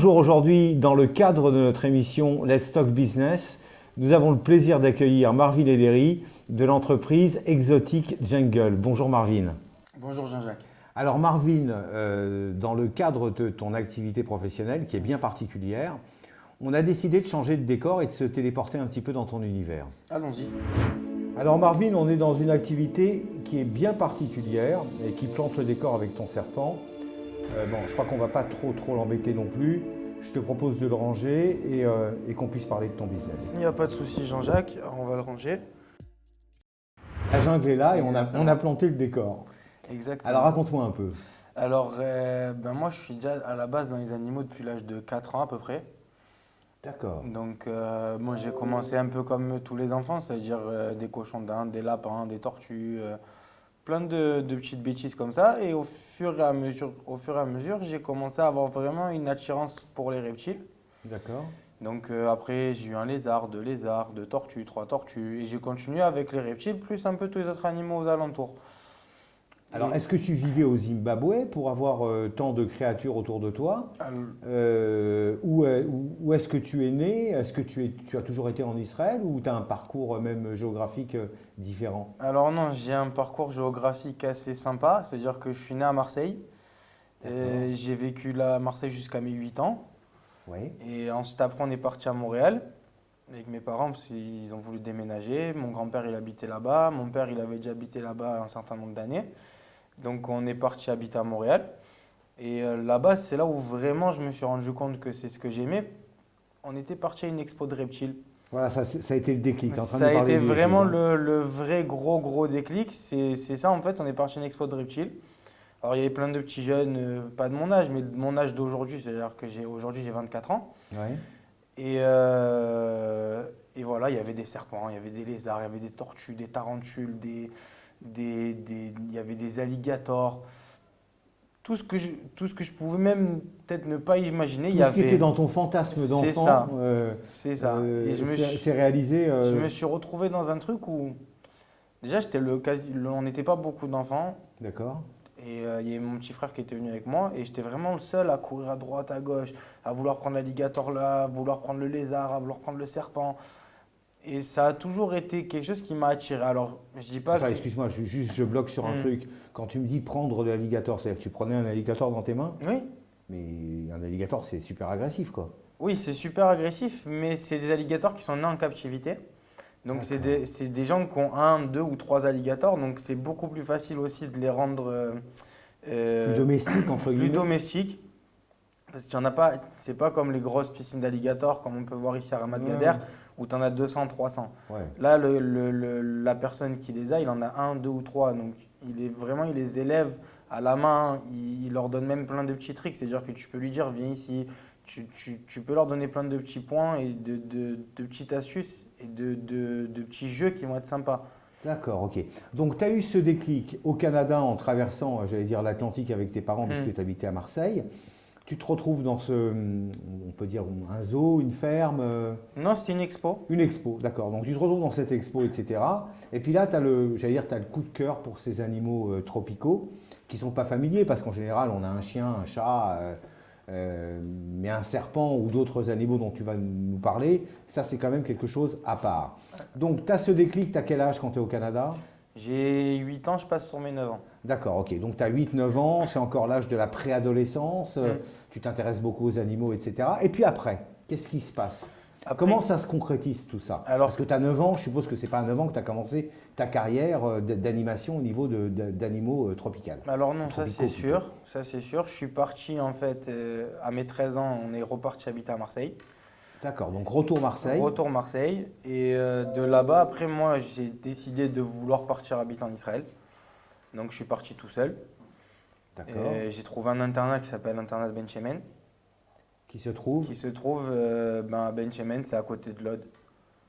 bonjour, aujourd'hui, dans le cadre de notre émission Let's Talk Business, nous avons le plaisir d'accueillir Marvin Ederi de l'entreprise Exotic Jungle. Bonjour Marvin. Bonjour Jean-Jacques. Alors Marvin, dans le cadre de ton activité professionnelle qui est bien particulière, on a décidé de changer de décor et de se téléporter un petit peu dans ton univers. Allons-y. Alors Marvin, on est dans une activité qui est bien particulière et qui plante le décor avec ton serpent. Bon, je crois qu'on ne va pas trop l'embêter non plus. Je te propose de le ranger et qu'on puisse parler de ton business. Il n'y a pas de souci Jean-Jacques, on va le ranger. La jungle est là et on a planté le décor. Exactement. Alors raconte-moi un peu. Alors, moi je suis déjà à la base dans les animaux depuis l'âge de 4 ans à peu près. D'accord. Donc moi j'ai commencé un peu comme tous les enfants, c'est-à-dire des cochons d'Inde, des lapins, des tortues, plein de petites bêtises comme ça. Et au fur et à mesure, j'ai commencé à avoir vraiment une attirance pour les reptiles. D'accord. Donc après j'ai eu un lézard, deux lézards, deux tortues, trois tortues. Et j'ai continué avec les reptiles, plus un peu tous les autres animaux aux alentours. Alors, est-ce que tu vivais au Zimbabwe pour avoir tant de créatures autour de toi Où est-ce que tu es né? Est-ce que tu as toujours été en Israël ou tu as un parcours même géographique différent? Alors non, j'ai un parcours géographique assez sympa, c'est-à-dire que je suis né à Marseille. J'ai vécu là à Marseille jusqu'à mes 8 ans. Oui. Et ensuite après on est parti à Montréal avec mes parents parce qu'ils ont voulu déménager. Mon grand-père il habitait là-bas, mon père il avait déjà habité là-bas un certain nombre d'années. Donc on est parti habiter à Montréal. Et là-bas, c'est là où vraiment je me suis rendu compte que c'est ce que j'aimais. On était parti à une expo de reptiles. Voilà, ça a été le déclic. Ça a été vraiment le vrai gros déclic. C'est ça en fait, on est parti à une expo de reptiles. Alors il y avait plein de petits jeunes, pas de mon âge, mais de mon âge d'aujourd'hui, c'est-à-dire que aujourd'hui j'ai 24 ans. Ouais. Et voilà, il y avait des serpents, il y avait des lézards, il y avait des tortues, des tarentules, il y avait des alligators. Tout ce que je pouvais même peut-être ne pas imaginer, il y Tout ce qui avait. était dans ton fantasme d'enfant, C'est ça. Et c'est réalisé. Je me suis retrouvé dans un truc où, déjà, on n'était pas beaucoup d'enfants. D'accord. Et il y avait mon petit frère qui était venu avec moi. Et j'étais vraiment le seul à courir à droite, à gauche, à vouloir prendre l'alligator là, à vouloir prendre le lézard, à vouloir prendre le serpent. Et ça a toujours été quelque chose qui m'a attiré. Alors, je dis pas Enfin, que. excuse-moi, je bloque sur un truc. Quand tu me dis prendre de l'alligator, c'est-à-dire que tu prenais un alligator dans tes mains? Oui. Mais un alligator, c'est super agressif, quoi. Oui, c'est super agressif, mais c'est des alligators qui sont nés en captivité. Donc, c'est des gens qui ont un, deux ou trois alligators. Donc, c'est beaucoup plus facile aussi de les rendre Plus domestique, entre plus guillemets. domestiques. Parce qu'il y en a pas, c'est pas comme les grosses piscines d'alligators, comme on peut voir ici à Ramat Gader, où tu en as 200, 300. Ouais. Là, la personne qui les a, il en a un, deux ou trois. Donc, il les élève à la main. Il leur donne même plein de petits tricks. C'est-à-dire que tu peux lui dire, viens ici. Tu peux leur donner plein de petits points et de petites astuces et de petits jeux qui vont être sympas. D'accord, ok. Donc, tu as eu ce déclic au Canada en traversant, j'allais dire, l'Atlantique avec tes parents, puisque tu habitais à Marseille. Tu te retrouves dans on peut dire, un zoo, une ferme Non, c'était une expo. Une expo, d'accord. Donc, tu te retrouves dans cette expo, etc. Et puis là, tu as j'allais dire, tu as le coup de cœur pour ces animaux tropicaux qui ne sont pas familiers, parce qu'en général, on a un chien, un chat, mais un serpent ou d'autres animaux dont tu vas nous parler, ça, c'est quand même quelque chose à part. Donc, tu as ce déclic, tu as quel âge quand tu es au Canada? J'ai 8 ans, je passe sur mes 9 ans. D'accord, ok. Donc tu as 8-9 ans, c'est encore l'âge de la préadolescence, tu t'intéresses beaucoup aux animaux, etc. Et puis après, qu'est-ce qui se passe? Comment ça se concrétise tout ça? Parce que tu as 9 ans, je suppose que ce n'est pas à 9 ans que tu as commencé ta carrière d'animation au niveau d'animaux tropicaux. Alors non, ça c'est sûr. Je suis parti en fait, à mes 13 ans, on est reparti habiter à Marseille. D'accord, donc retour Marseille. Retour Marseille. Et de là-bas, après moi, j'ai décidé de vouloir partir habiter en Israël. Donc je suis parti tout seul. D'accord. J'ai trouvé un internat qui s'appelle l'internat Ben Shemen. Qui se trouve À Ben Shemen, c'est à côté de Lod.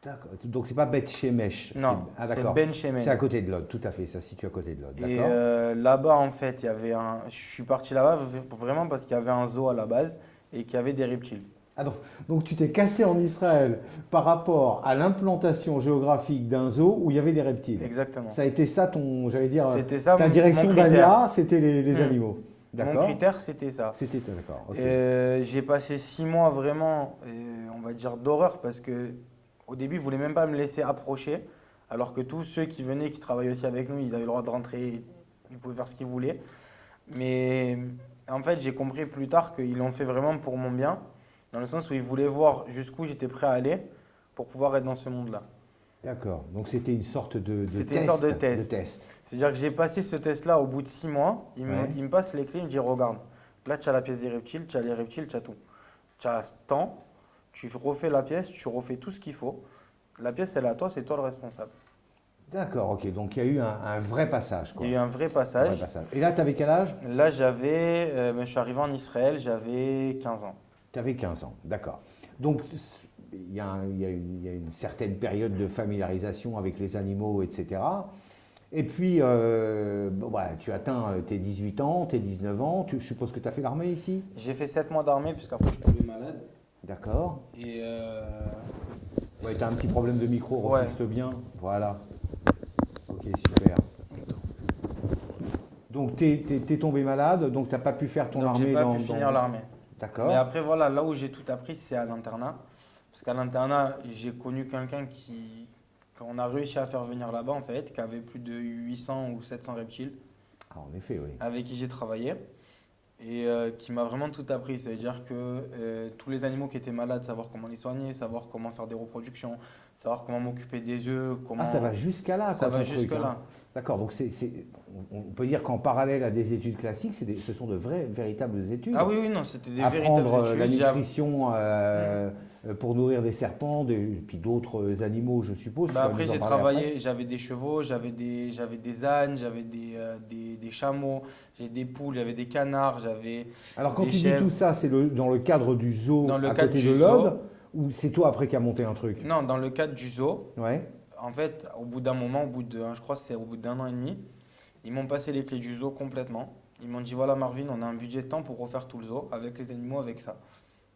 D'accord, donc c'est pas Beth Shemesh. Non, c'est Ben Shemen. C'est à côté de Lod, tout à fait, ça se situe à côté de Lod. Et là-bas, en fait, je suis parti là-bas vraiment parce qu'il y avait un zoo à la base et qu'il y avait des reptiles. Ah donc tu t'es cassé en Israël par rapport à l'implantation géographique d'un zoo où il y avait des reptiles. Exactement. Ça a été ça j'allais dire, c'était ça ta direction mon critère. d'Alia, c'était les animaux. Mon D'accord. critère, c'était ça. C'était d'accord. Ok. J'ai passé 6 mois vraiment, on va dire, d'horreur parce que au début, ils ne voulaient même pas me laisser approcher, alors que tous ceux qui venaient, qui travaillaient aussi avec nous, ils avaient le droit de rentrer, ils pouvaient faire ce qu'ils voulaient. Mais en fait, j'ai compris plus tard qu'ils l'ont fait vraiment pour mon bien, dans le sens où ils voulaient voir jusqu'où j'étais prêt à aller pour pouvoir être dans ce monde-là. D'accord. Donc c'était une sorte de C'était une test. sorte de De test. test. C'est-à-dire que j'ai passé ce test-là au bout de 6 mois. Ouais. Il me passe les clés, il me dit regarde, là tu as la pièce des reptiles, tu as les reptiles, tu as tout. Tu as ce temps, tu refais la pièce, tu refais tout ce qu'il faut. La pièce, elle est à toi, c'est toi le responsable. D'accord, ok. Donc il y a eu un vrai passage, Il quoi. y a eu un vrai Un vrai passage. passage. Et là, tu avais quel âge? Là, je suis arrivé en Israël, j'avais 15 ans. Tu avais 15 ans, d'accord. Donc il y a une certaine période de familiarisation avec les animaux, etc. Et puis, bon, bah, tu atteins tes 18 ans, tes 19 ans. Je suppose que tu as fait l'armée ici? J'ai fait 7 mois d'armée, puisqu'après je suis tombé malade. D'accord. Et Ouais, tu as un petit problème de micro, Ouais. refixe bien. Voilà. Ok, super. Donc, tu es tombé malade, donc tu n'as pas pu faire ton donc armée j'ai pas dans... pu finir l'armée. Mais D'accord. après, voilà, là où j'ai tout appris, c'est à l'internat. Parce qu'à l'internat, j'ai connu quelqu'un qu'on a réussi à faire venir là-bas, en fait, qui avait plus de 800 ou 700 reptiles, Ah, en effet, oui. avec qui j'ai travaillé, et qui m'a vraiment tout appris. C'est-à-dire que tous les animaux qui étaient malades, savoir comment les soigner, savoir comment faire des reproductions, savoir comment m'occuper des œufs, comment... Ah, ça va jusqu'à là, Ça quoi, va ton truc, jusque-là. hein. D'accord, donc on peut dire qu'en parallèle à des études classiques, ce sont de véritables études. Ah oui, oui, non, c'était des Apprendre véritables la études. nutrition pour nourrir des serpents, et puis d'autres animaux, je suppose. Tu Bah vas après, nous en j'ai parler après. travaillé, j'avais des chevaux, j'avais des ânes, j'avais des chameaux, j'ai des poules, j'avais des canards, j'avais Alors, quand des tu dis tout chèvres. ça, c'est dans le cadre du zoo Dans le à cadre côté de du zoo, Lod, ou c'est toi après qui as monté un truc? non, dans le cadre du zoo, Ouais. en fait, au bout d'un moment, je crois que c'est au bout d'un an et demi, ils m'ont passé les clés du zoo complètement. Ils m'ont dit, voilà Marvin, on a un budget de temps pour refaire tout le zoo, avec les animaux, avec ça.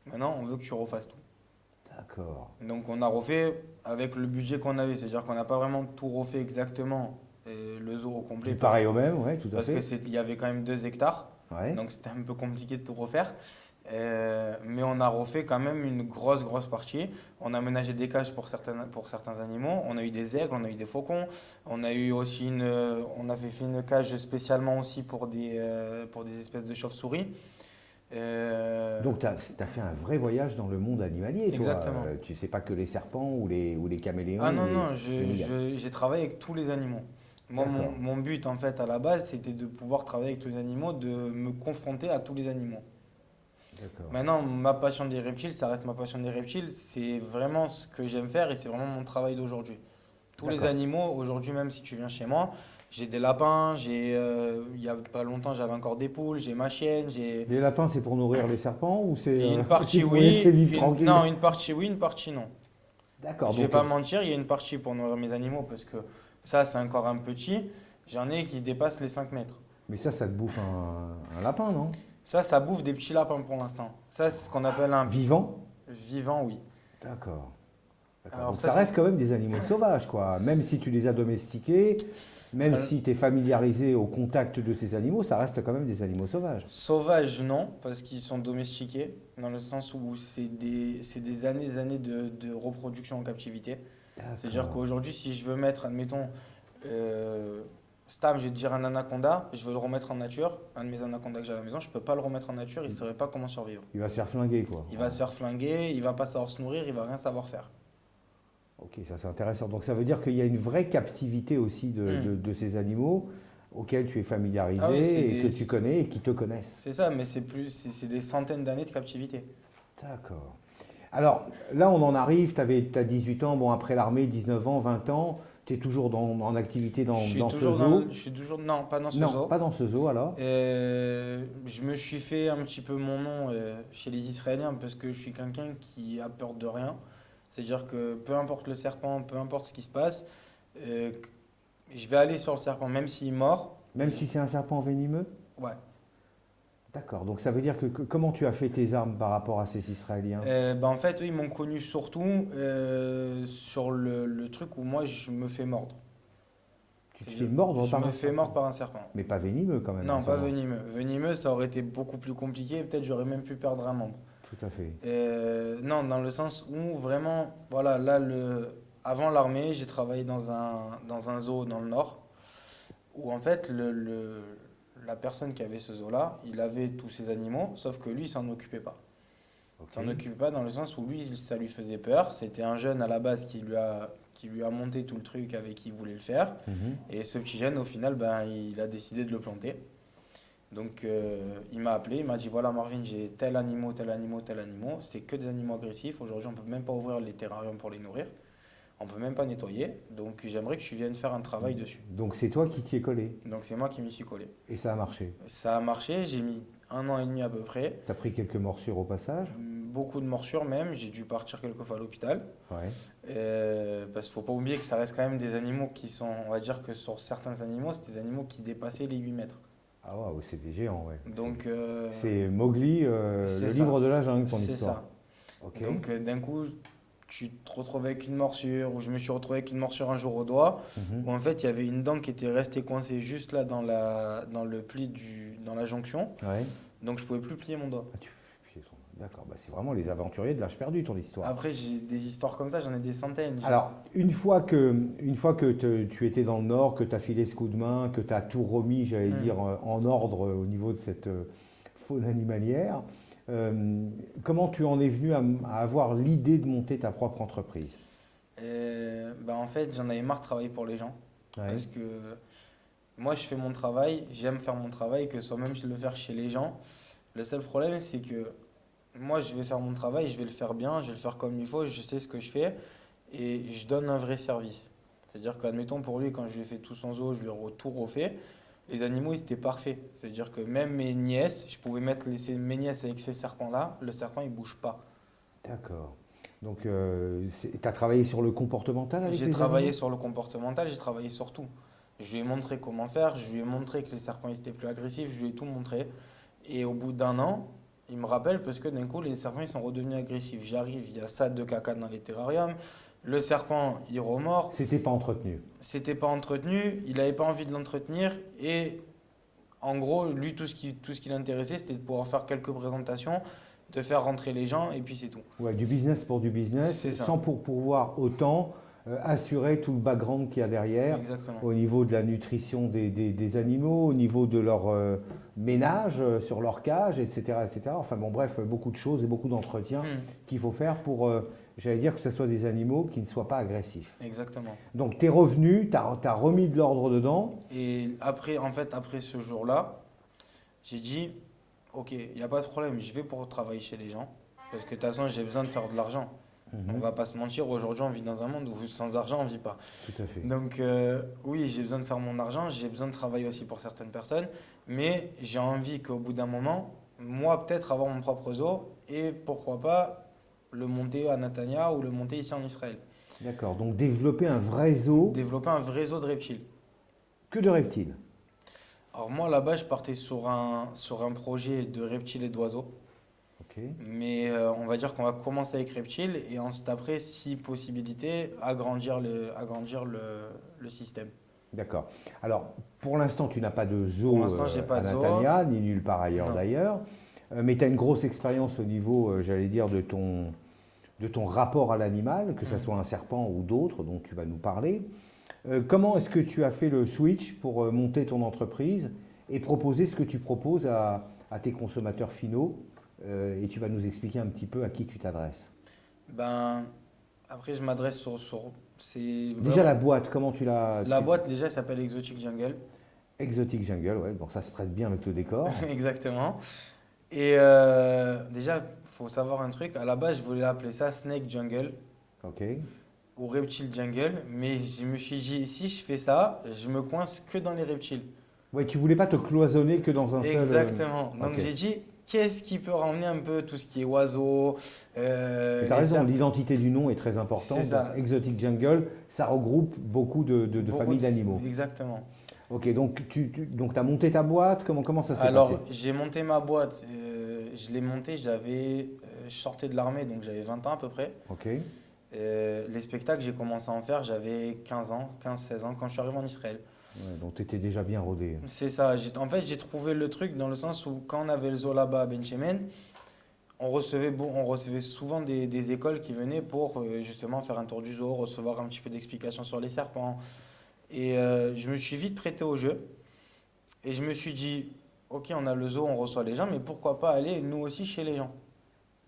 Maintenant, on veut que tu refasses tout. D'accord. Donc on a refait avec le budget qu'on avait, c'est-à-dire qu'on n'a pas vraiment tout refait exactement le zoo au complet Du pareil au même, ouais, tout à parce que fait. il y avait quand même 2 hectares, Ouais. donc c'était un peu compliqué de tout refaire. Mais on a refait quand même une grosse partie. On a aménagé des cages pour certains animaux. On a eu des aigles, on a eu des faucons. On a eu aussi on avait fait une cage spécialement aussi pour des espèces de chauves-souris. Donc, tu as fait un vrai voyage dans le monde animalier, toi. Exactement. Tu sais pas que les serpents ou les caméléons Ah non, ou non, les mygales. j'ai travaillé avec tous les animaux. Moi, D'accord. mon but, en fait, à la base, c'était de pouvoir travailler avec tous les animaux, de me confronter à tous les animaux. D'accord. Maintenant, ma passion des reptiles, ça reste ma passion des reptiles. C'est vraiment ce que j'aime faire et c'est vraiment mon travail d'aujourd'hui. Tous les D'accord. animaux, aujourd'hui, même si tu viens chez moi, j'ai des lapins, il y a pas longtemps, j'avais encore des poules, j'ai ma chienne, j'ai... Les lapins, c'est pour nourrir les serpents ou c'est Et une aussi partie pour les laisser oui, vivre tranquille? non, une partie oui, une partie non. D'accord. Je vais Donc, pas mentir, il y a une partie pour nourrir mes animaux parce que ça, c'est encore un petit. J'en ai qui dépassent les 5 mètres. mais ça te bouffe un lapin, non? Ça bouffe des petits lapins pour l'instant. Ça, c'est ce qu'on appelle un Vivant? vivant, oui. D'accord. D'accord. Alors Donc ça, ça reste quand même des animaux sauvages, quoi. Même si tu les as domestiqués, même Alors, si tu es familiarisé au contact de ces animaux, ça reste quand même des animaux sauvages. sauvages, non, parce qu'ils sont domestiqués, dans le sens où c'est des années de reproduction en captivité. C'est-à-dire D'accord. qu'aujourd'hui, si je veux mettre, admettons, Stam, je vais te dire un anaconda, je veux le remettre en nature, un de mes anacondas que j'ai à la maison, je peux pas le remettre en nature, il ne saurait pas comment survivre. Il va se faire flinguer, quoi. Il va se faire flinguer, il va pas savoir se nourrir, il va rien savoir faire. Ok, ça c'est intéressant. Donc ça veut dire qu'il y a une vraie captivité aussi de ces animaux auxquels tu es familiarisé Ah oui, et que tu connais et qui te connaissent. c'est ça, mais c'est des centaines d'années de captivité. D'accord. Alors là, on en arrive, tu as 18 ans, bon après l'armée, 19 ans, 20 ans, tu es toujours en activité dans ce zoo? Je suis toujours, non, pas dans ce Non, zoo. pas dans ce zoo alors. Je me suis fait un petit peu mon nom chez les Israéliens parce que je suis quelqu'un qui a peur de rien. C'est-à-dire que peu importe le serpent, peu importe ce qui se passe, euh, je vais aller sur le serpent, même s'il mord. Même si c'est un serpent venimeux? Ouais. D'accord, donc ça veut dire que comment tu as fait tes armes par rapport à ces Israéliens? En fait, eux, ils m'ont connu surtout sur le truc où moi, je me fais mordre. Tu te fais mordre Je par me un fais serpent. mordre par un serpent. Mais pas venimeux quand même. Non, à ce pas moment. venimeux. Venimeux, ça aurait été beaucoup plus compliqué. Peut-être j'aurais même pu perdre un membre. Tout à fait. Non, dans le sens où vraiment, voilà, là, avant l'armée, j'ai travaillé dans un zoo dans le nord, où en fait, la personne qui avait ce zoo-là, il avait tous ces animaux, sauf que lui, il s'en occupait pas. Ok. Il s'en occupait pas dans le sens où lui, ça lui faisait peur. C'était un jeune à la base qui lui a monté tout le truc avec qui il voulait le faire. Mhm. Et ce petit jeune, au final, ben, il a décidé de le planter. Donc il m'a appelé, il m'a dit voilà Marvin, j'ai tel animal, tel animal, tel animal. C'est que des animaux agressifs. Aujourd'hui, on peut même pas ouvrir les terrariums pour les nourrir. On peut même pas nettoyer. Donc j'aimerais que tu viennes faire un travail dessus. Donc c'est toi qui t'y es collé. Donc c'est moi qui m'y suis collé. Et ça a marché. Ça a marché, j'ai mis 1 an et demi à peu près. Tu as pris quelques morsures au passage. Beaucoup de morsures même. J'ai dû partir quelques fois à l'hôpital. Ouais. Parce qu'il faut pas oublier que ça reste quand même des animaux qui sont, on va dire que sur certains animaux, c'est des animaux qui dépassaient les 8 mètres. Ah ouais, c'est des géants, ouais. Donc C'est Mowgli, c'est le ça. livre de la jungle, ton C'est histoire. ça. Ok. Donc d'un coup, tu te retrouves avec une morsure, ou je me suis retrouvé avec une morsure un jour au doigt, Mhm. où en fait il y avait une dent qui était restée coincée juste là dans le pli dans la jonction, Ouais. donc je pouvais plus plier mon doigt. Ah, D'accord, bah, c'est vraiment les aventuriers de l'âge perdu, ton histoire. Après j'ai des histoires comme ça, j'en ai des centaines. Alors, une fois que tu étais dans le Nord, que tu as filé ce coup de main, que tu as tout remis, j'allais Mm. dire, en ordre au niveau de cette faune animalière, comment tu en es venu à avoir l'idée de monter ta propre entreprise? Bah, en fait j'en avais marre de travailler pour les gens, Ouais. parce que moi je fais mon travail, j'aime faire mon travail, que ce soit même le faire chez les gens. Le seul problème c'est que moi, je vais faire mon travail, je vais le faire bien, je vais le faire comme il faut, je sais ce que je fais et je donne un vrai service. C'est-à-dire qu'admettons pour lui, quand je lui ai fait tout son zoo, je lui ai tout refait, les animaux, ils étaient parfaits. C'est-à-dire que même mes nièces, je pouvais laisser mes nièces avec ces serpents-là, le serpent, il bouge pas. D'accord. Donc, tu as travaillé sur le comportemental avec J'ai les travaillé animaux? sur le comportemental, j'ai travaillé sur tout. Je lui ai montré comment faire, je lui ai montré que les serpents, ils étaient plus agressifs, je lui ai tout montré. Et au bout d'un an, il me rappelle parce que d'un coup, les serpents ils sont redevenus agressifs. J'arrive, il y a ça de caca dans les terrariums. Le serpent, il remord. C'était pas entretenu. C'était pas entretenu, il n'avait pas envie de l'entretenir. Et en gros, lui, tout ce qui l'intéressait, c'était de pouvoir faire quelques présentations, de faire rentrer les gens, et puis c'est tout. Ouais, du business pour du business, C'est ça. sans pour pouvoir autant assurer tout le background qu'il y a derrière, Exactement. au niveau de la nutrition des animaux, au niveau de leur ménage sur leur cage, etc., etc. Enfin bon, bref, beaucoup de choses et beaucoup d'entretiens qu'il faut faire pour, j'allais dire, que ce soit des animaux qui ne soient pas agressifs. Exactement. Donc tu es revenu, tu as remis de l'ordre dedans. Et après, en fait, après ce jour-là, j'ai dit, ok, il n'y a pas de problème, je vais pour travailler chez les gens. Parce que de toute façon, j'ai besoin de faire de l'argent. On va pas se mentir, aujourd'hui on vit dans un monde où sans argent on vit pas. Tout à fait. Donc oui, j'ai besoin de faire mon argent, j'ai besoin de travailler aussi pour certaines personnes, mais j'ai envie qu'au bout d'un moment, moi peut-être avoir mon propre zoo et pourquoi pas le monter à Netanya ou le monter ici en Israël. D'accord, donc développer un vrai zoo Développer un vrai zoo de reptiles. que de reptiles. Alors moi là-bas je partais sur un projet de reptiles et d'oiseaux. Ok. Mais on va dire qu'on va commencer avec reptiles et ensuite après, si possibilité, agrandir le système. D'accord. Alors, pour l'instant, tu n'as pas de zoo Pour l'instant, j'ai pas à de zoo. Natania, ni nulle part ailleurs Non. d'ailleurs. Mais tu as une grosse expérience au niveau, j'allais dire, de ton rapport à l'animal, que ce soit un serpent ou d'autres dont tu vas nous parler. Comment est-ce que tu as fait le switch pour monter ton entreprise et proposer ce que tu proposes à tes consommateurs finaux? Et tu vas nous expliquer un petit peu à qui tu t'adresses. Ben, après, je m'adresse c'est Déjà vraiment- la boîte, comment tu l'as... La boîte déjà s'appelle Exotic Jungle. Exotic Jungle, ouais, bon ça se prête bien avec le décor. Exactement. Et déjà, il faut savoir un truc. À la base, je voulais appeler ça Snake Jungle Ok. ou Reptile Jungle. Mais je me suis dit, si je fais ça, je me coince que dans les reptiles. Ouais, tu voulais pas te cloisonner que dans un seul... Exactement. Donc ok. j'ai dit, qu'est-ce qui peut ramener un peu tout ce qui est oiseaux Tu as les raison, serpents. l'identité du nom est très importante. C'est ça. Donc, Exotic Jungle, ça regroupe beaucoup de Beaucoup familles de- d'animaux. Exactement. Ok, donc tu as monté ta boîte, comment ça s'est Alors, passé? j'ai monté ma boîte. Je l'ai montée, je sortais de l'armée, donc j'avais 20 ans à peu près. Ok, Les spectacles, j'ai commencé à en faire, j'avais 15 ans, 15-16 ans quand je suis arrivé en Israël. Ouais, donc tu étais déjà bien rodé. C'est ça. En fait, j'ai trouvé le truc dans le sens où quand on avait le zoo là-bas à Benchemen, on recevait souvent des écoles qui venaient pour justement faire un tour du zoo, recevoir un petit peu d'explications sur les serpents. Et je me suis vite prêté au jeu. Et je me suis dit, ok, on a le zoo, on reçoit les gens, mais pourquoi pas aller nous aussi chez les gens?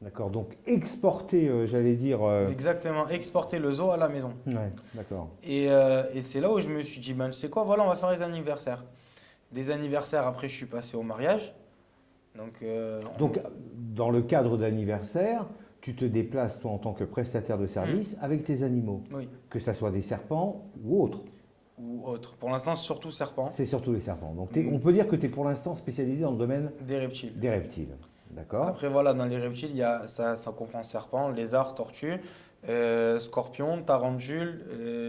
D'accord, donc exporter, j'allais dire. Exactement, exporter le zoo à la maison. Ouais, d'accord. Et c'est là où je me suis dit, ben, tu sais quoi, voilà, on va faire les anniversaires. Des anniversaires, après, je suis passé au mariage. Donc, Donc, dans le cadre d'anniversaire, tu te déplaces, toi, en tant que prestataire de hmm, service, avec tes animaux, oui, que ça soit des serpents ou autres. ou autre. Pour l'instant, surtout serpent, C'est surtout les serpents. Donc, hmm, on peut dire que tu es pour l'instant spécialisé dans le domaine des reptiles. des reptiles. D'accord? Après, voilà, dans les reptiles, ça comprend serpent, lézard, tortue, scorpion, tarentule,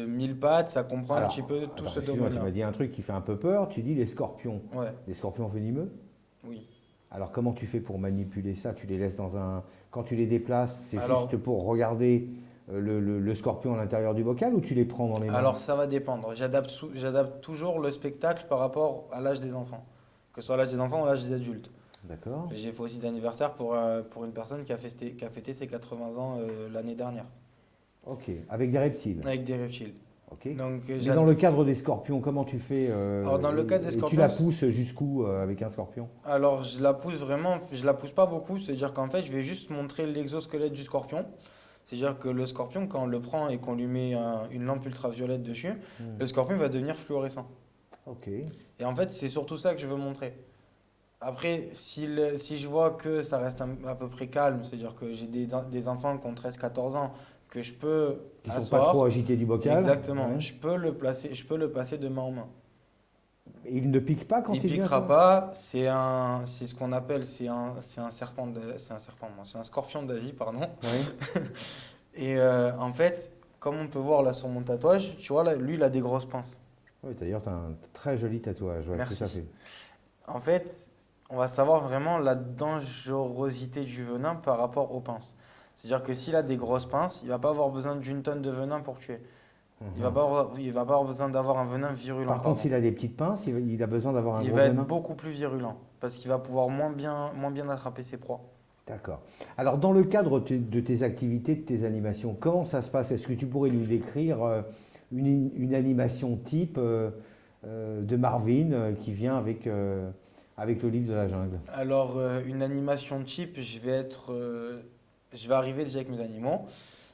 mille pattes, ça comprend un petit Alors, peu tout attends, ce excuse-moi, tu domaine-là. m'as dit un truc qui fait un peu peur. Tu dis les scorpions. Ouais, Les scorpions venimeux? oui. Alors, comment tu fais pour manipuler ça? Tu les laisses dans un. Quand tu les déplaces, c'est juste Alors, pour regarder le scorpion à l'intérieur du bocal ou tu les prends dans les mains? alors ça va dépendre. J'adapte toujours le spectacle par rapport à l'âge des enfants, que ce soit l'âge des enfants ou l'âge des adultes. D'accord? J'ai fait aussi d'anniversaire pour une personne qui a fêté ses 80 ans l'année dernière, Ok. Avec des reptiles. avec des reptiles. Ok. Donc, Mais dans le cadre des scorpions, comment tu fais alors dans le cas des et tu scorpions, la pousses jusqu'où avec un scorpion? alors je la pousse vraiment, je la pousse pas beaucoup, c'est-à-dire qu'en fait je vais juste montrer l'exosquelette du scorpion. C'est-à-dire que le scorpion, quand on le prend et qu'on lui met une lampe ultraviolette dessus, Hmm. le scorpion va devenir fluorescent. Ok. Et en fait, c'est surtout ça que je veux montrer. Après, si je vois que ça reste à peu près calme, c'est-à-dire que j'ai des enfants qui ont 13 14 ans, que je peux Qui sont pas trop asseoir, agités du bocal. exactement, Ouais. je peux le passer de main en main. Et il ne pique pas quand Il il vient, piquera toi? pas, c'est ce qu'on appelle, c'est un scorpion d'Asie, pardon. Oui. Et en fait, comme on peut voir là sur mon tatouage, tu vois là, lui il a des grosses pinces. Oui, d'ailleurs, tu as un très joli tatouage. Ouais, tout Merci. à fait. En fait, on va savoir vraiment la dangerosité du venin par rapport aux pinces. C'est-à-dire que s'il a des grosses pinces, il va pas avoir besoin d'une tonne de venin pour tuer. Mhm. Il va pas avoir besoin d'avoir un venin virulent, Par contre, pardon. s'il a des petites pinces, il a besoin d'avoir un Il gros va être venin. beaucoup plus virulent parce qu'il va pouvoir moins bien attraper ses proies. D'accord. Alors, dans le cadre de tes activités, de tes animations, comment ça se passe? Est-ce que tu pourrais nous décrire une animation type de Marvin qui vient avec le livre de la jungle? Alors, une animation type, je vais arriver déjà avec mes animaux.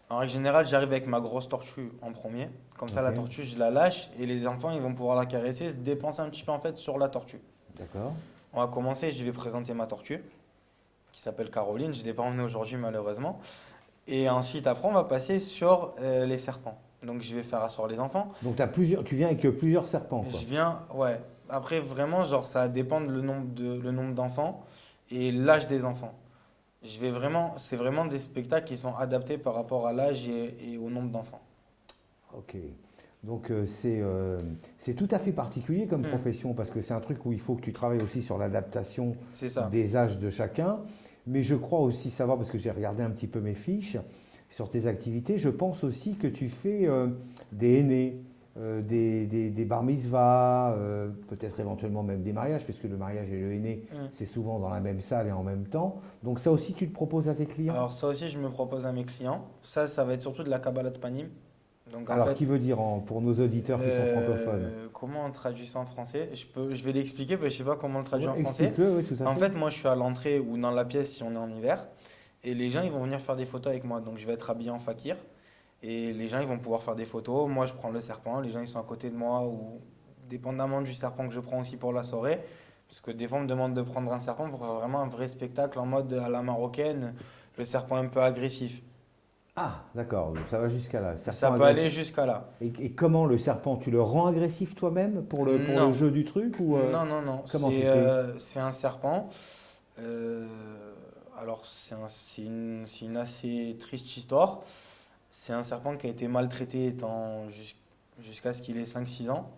En règle générale, j'arrive avec ma grosse tortue en premier. Comme ça, la Ok, tortue, je la lâche et les enfants, ils vont pouvoir la caresser, se dépenser un petit peu en fait sur la tortue. d'accord. On va commencer, je vais présenter ma tortue, qui s'appelle Caroline. Je ne l'ai pas emmenée aujourd'hui, malheureusement. Et ensuite, après, on va passer sur les serpents. Donc, je vais faire asseoir les enfants. Donc, tu viens avec plusieurs serpents, quoi. Je viens, ouais. Après, vraiment, genre, ça dépend le nombre d'enfants et l'âge des enfants. C'est vraiment des spectacles qui sont adaptés par rapport à l'âge et au nombre d'enfants. Ok. Donc c'est tout à fait particulier comme Hmm, profession parce que c'est un truc où il faut que tu travailles aussi sur l'adaptation c'est ça. des âges de chacun. Mais je crois aussi savoir, parce que j'ai regardé un petit peu mes fiches sur tes activités, je pense aussi que tu fais des aînés, des bar mitzvahs, peut-être éventuellement même des mariages, puisque le mariage et le aîné, Hmm. c'est souvent dans la même salle et en même temps. Donc ça aussi, tu le proposes à tes clients? Alors, ça aussi, je me propose à mes clients. Ça va être surtout de la Kabbalat Panim. Donc, en Alors, fait, qui veut dire, pour nos auditeurs qui sont francophones? comment on traduit ça en français? Je vais l'expliquer, mais je sais pas comment on le traduit Ouais, en français. explique-le, oui, tout à En fait. fait, moi, je suis à l'entrée ou dans la pièce si on est en hiver. Et les gens, ils vont venir faire des photos avec moi. Donc, je vais être habillé en fakir. Et les gens, ils vont pouvoir faire des photos. Moi, je prends le serpent. Les gens, ils sont à côté de moi. Ou dépendamment du serpent que je prends aussi pour la soirée. Parce que des fois, on me demande de prendre un serpent pour faire vraiment un vrai spectacle en mode à la marocaine. Le serpent un peu agressif. Ah, d'accord, donc ça va jusqu'à là. Ça Serpent peut aller agressif. jusqu'à là. Et comment le serpent, tu le rends agressif toi-même pour le Non. jeu du truc ou Non, non, non. comment tu fais? C'est un serpent. Euh, alors, c'est une assez triste histoire. C'est un serpent qui a été maltraité jusqu'à ce qu'il ait 5 6 ans.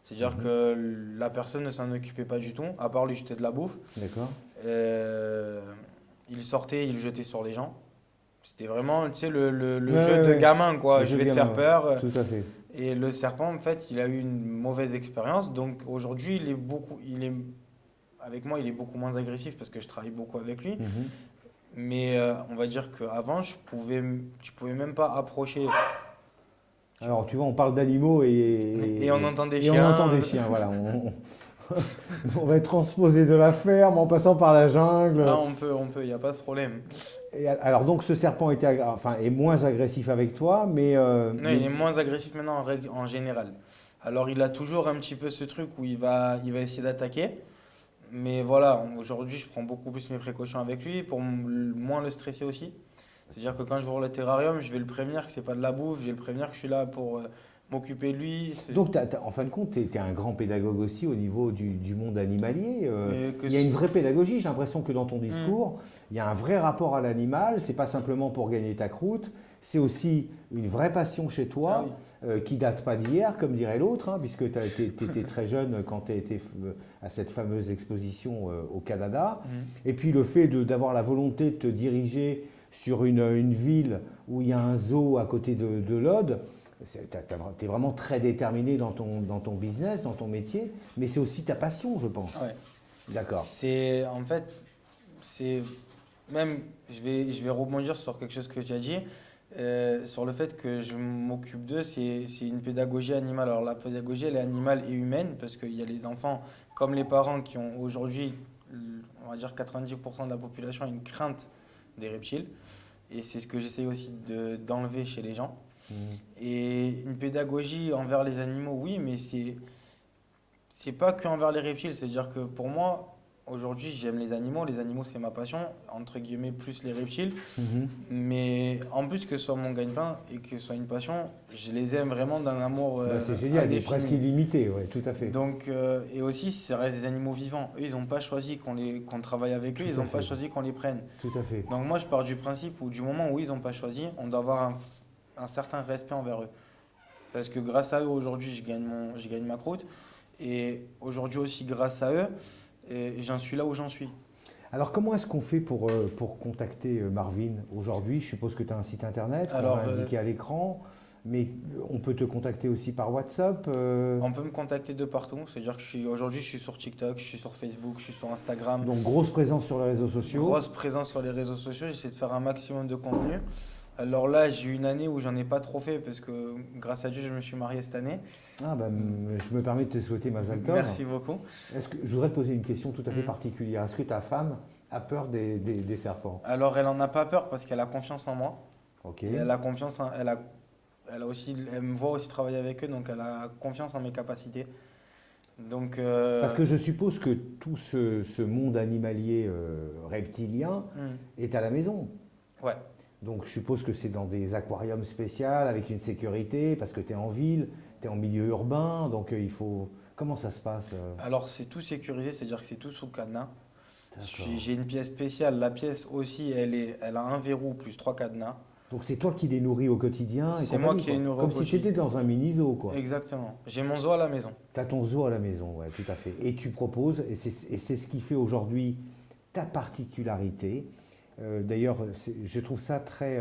C'est-à-dire Mhm. que la personne ne s'en occupait pas du tout, à part lui jeter de la bouffe. D'accord. Euh, il sortait, il jetait sur les gens. C'était vraiment, tu sais, le Ouais, jeu ouais, de ouais. gamin, quoi. Le Je jeu de vais te faire gamin, peur. tout à fait. Et le serpent, en fait, il a eu une mauvaise expérience. Donc aujourd'hui, avec moi, il est beaucoup moins agressif parce que je travaille beaucoup avec lui. Mhm. Mais on va dire qu'avant, tu pouvais même pas approcher. Alors, tu vois, on parle d'animaux Et on entend des et on entend des chiens. chiens. Voilà, on va être transposé de la ferme en passant par la jungle. Ah, il n'y a pas de problème. Et alors, donc, ce serpent est moins agressif avec toi, Non, il est moins agressif maintenant en général. Alors, il a toujours un petit peu ce truc où il va essayer d'attaquer. Mais voilà, aujourd'hui, je prends beaucoup plus mes précautions avec lui pour moins le stresser aussi. C'est-à-dire que quand je vais voir le terrarium, je vais le prévenir que c'est pas de la bouffe, je vais le prévenir que je suis là pour m'occuper de lui. donc, en fin de compte, tu es un grand pédagogue aussi au niveau du monde animalier. Et que Il y a une vraie pédagogie. J'ai l'impression que dans ton Hmm. discours, il y a un vrai rapport à l'animal. C'est pas simplement pour gagner ta croûte. C'est aussi une vraie passion chez Ah toi oui. qui date pas d'hier, comme dirait l'autre, hein, puisque tu étais très jeune quand tu as été à cette fameuse exposition au Canada. Mhm. Et puis le fait d'avoir la volonté de te diriger sur une ville où il y a un zoo à côté de Lod, tu es vraiment très déterminé dans ton business, dans ton métier, mais c'est aussi ta passion, je pense. Ouais. D'accord. En fait, c'est même, je vais rebondir sur quelque chose que tu as dit, sur le fait que je m'occupe d'eux, c'est une pédagogie animale. Alors la pédagogie, elle est animale et humaine, parce qu'il y a les enfants comme les parents qui ont aujourd'hui, on va dire 90% de la population, a une crainte des reptiles. Et c'est ce que j'essaie aussi d'enlever chez les gens. Mhm. Et une pédagogie envers les animaux, oui, mais c'est pas que envers les reptiles. C'est-à-dire que pour moi, aujourd'hui, j'aime les animaux c'est ma passion, entre guillemets, plus les reptiles. Mhm. Mais en plus que ce soit mon gagne-pain et que ce soit une passion, je les aime vraiment d'un amour Bah, c'est génial, il est presque indéfini. illimité, ouais, tout à fait. Donc, et aussi, ça reste des animaux vivants. Eux, ils n'ont pas choisi qu'on travaille avec eux, Tout ils à n'ont pas fait. choisi qu'on les prenne. Tout à fait. Donc moi, je pars du principe où du moment où ils n'ont pas choisi, on doit avoir un certain respect envers eux. Parce que grâce à eux, aujourd'hui, je gagne ma croûte. Et aujourd'hui aussi, grâce à eux, j'en suis là où j'en suis. Alors, comment est-ce qu'on fait pour contacter Marvin aujourd'hui? Je suppose que tu as un site internet qu'on Alors, va indiquer à l'écran, mais on peut te contacter aussi par WhatsApp. on peut me contacter de partout. C'est-à-dire que aujourd'hui, je suis sur TikTok, je suis sur Facebook, je suis sur Instagram. Donc, grosse présence sur les réseaux sociaux. Grosse présence sur les réseaux sociaux. J'essaie de faire un maximum de contenu. Alors là, j'ai eu une année où j'en ai pas trop fait parce que grâce à Dieu, je me suis marié cette année. Ah, bah, je me permets de te souhaiter Mazal Tov. Merci beaucoup. Je voudrais te poser une question tout à fait Mm. particulière. Est-ce que ta femme a peur des serpents? Alors, elle en a pas peur parce qu'elle a confiance en moi. Ok. Et elle a confiance elle a aussi, elle me voit aussi travailler avec eux, donc elle a confiance en mes capacités. Donc, Parce que je suppose que tout ce monde animalier reptilien est à la maison. ouais. Donc je suppose que c'est dans des aquariums spéciaux avec une sécurité, parce que tu es en ville, tu es en milieu urbain, donc il faut... Comment ça se passe Alors, c'est tout sécurisé, c'est-à-dire que c'est tout sous cadenas. D'accord. J'ai une pièce spéciale. La pièce aussi, elle a un verrou plus trois cadenas. Donc c'est toi qui les nourris au quotidien et C'est moi compagnie, qui quoi. les nourris au Comme si tu étais quotidien. dans un mini-zoo, quoi. Exactement. J'ai mon zoo à la maison. Tu as ton zoo à la maison, ouais, tout à fait. Et tu proposes, et c'est ce qui fait aujourd'hui ta particularité. D'ailleurs, je trouve ça très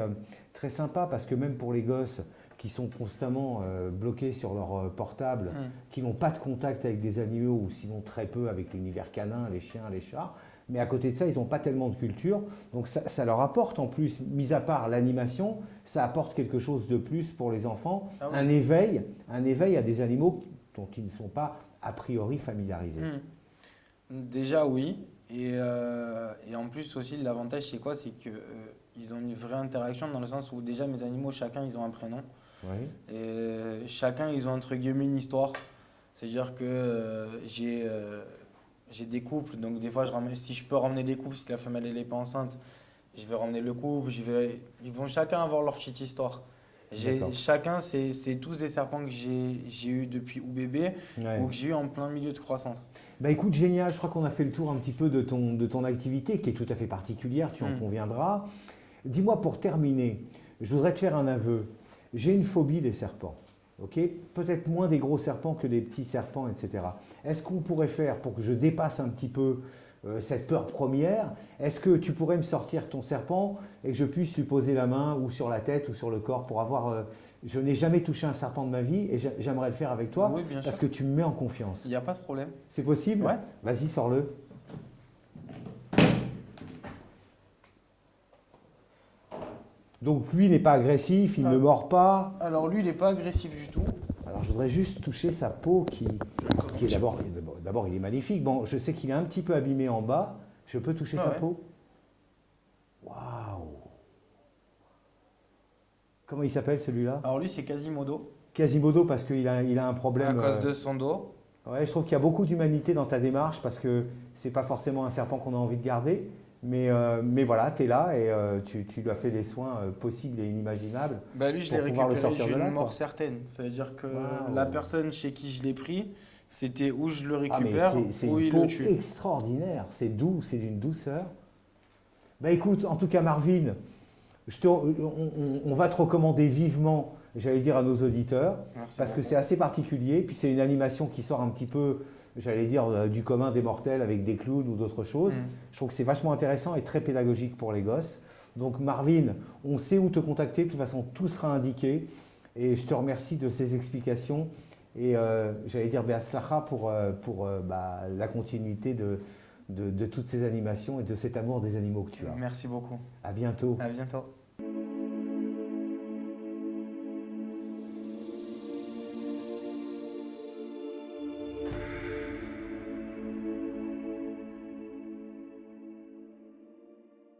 sympa parce que même pour les gosses qui sont constamment bloqués sur leur portable, Mm. qui n'ont pas de contact avec des animaux ou sinon très peu avec l'univers canin, les chiens, les chats, mais à côté de ça, ils n'ont pas tellement de culture. Donc ça leur apporte en plus, mis à part l'animation, ça apporte quelque chose de plus pour les enfants, Ah oui. un éveil à des animaux dont ils ne sont pas a priori familiarisés. Déjà, oui. Et en plus aussi, l'avantage, c'est quoi? C'est que ils ont une vraie interaction dans le sens où déjà mes animaux, chacun, ils ont un prénom. Oui. Et chacun, ils ont entre guillemets une histoire. C'est-à-dire que j'ai des couples, donc des fois, si je peux ramener des couples, si la femelle elle n'est pas enceinte, je vais ramener le couple. Ils vont chacun avoir leur petite histoire. D'accord. Chacun, c'est tous des serpents que j'ai eu depuis ou bébé Ouais. ou que j'ai eu en plein milieu de croissance. Bah écoute, génial, je crois qu'on a fait le tour un petit peu de ton activité qui est tout à fait particulière, tu en Mm. conviendras. Dis-moi pour terminer, je voudrais te faire un aveu. J'ai une phobie des serpents, ok? Peut-être moins des gros serpents que des petits serpents, etc. Est-ce qu'on pourrait faire pour que je dépasse un petit peu cette peur première, est-ce que tu pourrais me sortir ton serpent et que je puisse lui poser la main ou sur la tête ou sur le corps pour avoir... je n'ai jamais touché un serpent de ma vie et j'aimerais le faire avec toi Oui, bien parce sûr. que tu me mets en confiance. Il n'y a pas de problème. C'est possible? Ouais. Vas-y, sors-le. Donc lui n'est pas agressif, il ne mord pas. Alors lui, il n'est pas agressif du tout. Alors je voudrais juste toucher sa peau qui est d'abord il est magnifique. Bon, je sais qu'il est un petit peu abîmé en bas. Je peux toucher sa peau? Waouh! Comment il s'appelle celui-là? Alors lui, c'est Quasimodo. Quasimodo parce qu'il a un problème. À cause de son dos. Ouais, je trouve qu'il y a beaucoup d'humanité dans ta démarche parce que c'est pas forcément un serpent qu'on a envie de garder. Mais voilà, tu es là et tu lui as fait les soins possibles et inimaginables. Bah lui, je l'ai pour pouvoir le récupéré sortir de là, d'une mort quoi. certaine. Ça veut dire que Waouh. la personne chez qui je l'ai pris, c'était où je le Ah, mais récupère, c'est où une il peau le tue. extraordinaire, c'est doux, c'est d'une douceur. Bah écoute, en tout cas Marvin, on va te recommander vivement, j'allais dire à nos auditeurs, Merci parce que beaucoup. c'est assez particulier, puis c'est une animation qui sort un petit peu, j'allais dire, du commun des mortels avec des clowns ou d'autres choses. Je trouve que c'est vachement intéressant et très pédagogique pour les gosses. Donc Marvin, on sait où te contacter, de toute façon tout sera indiqué, et je te remercie de ces explications. Et j'allais dire Beatzlacha pour la continuité de toutes ces animations et de cet amour des animaux que tu as. Merci beaucoup. À bientôt. À bientôt.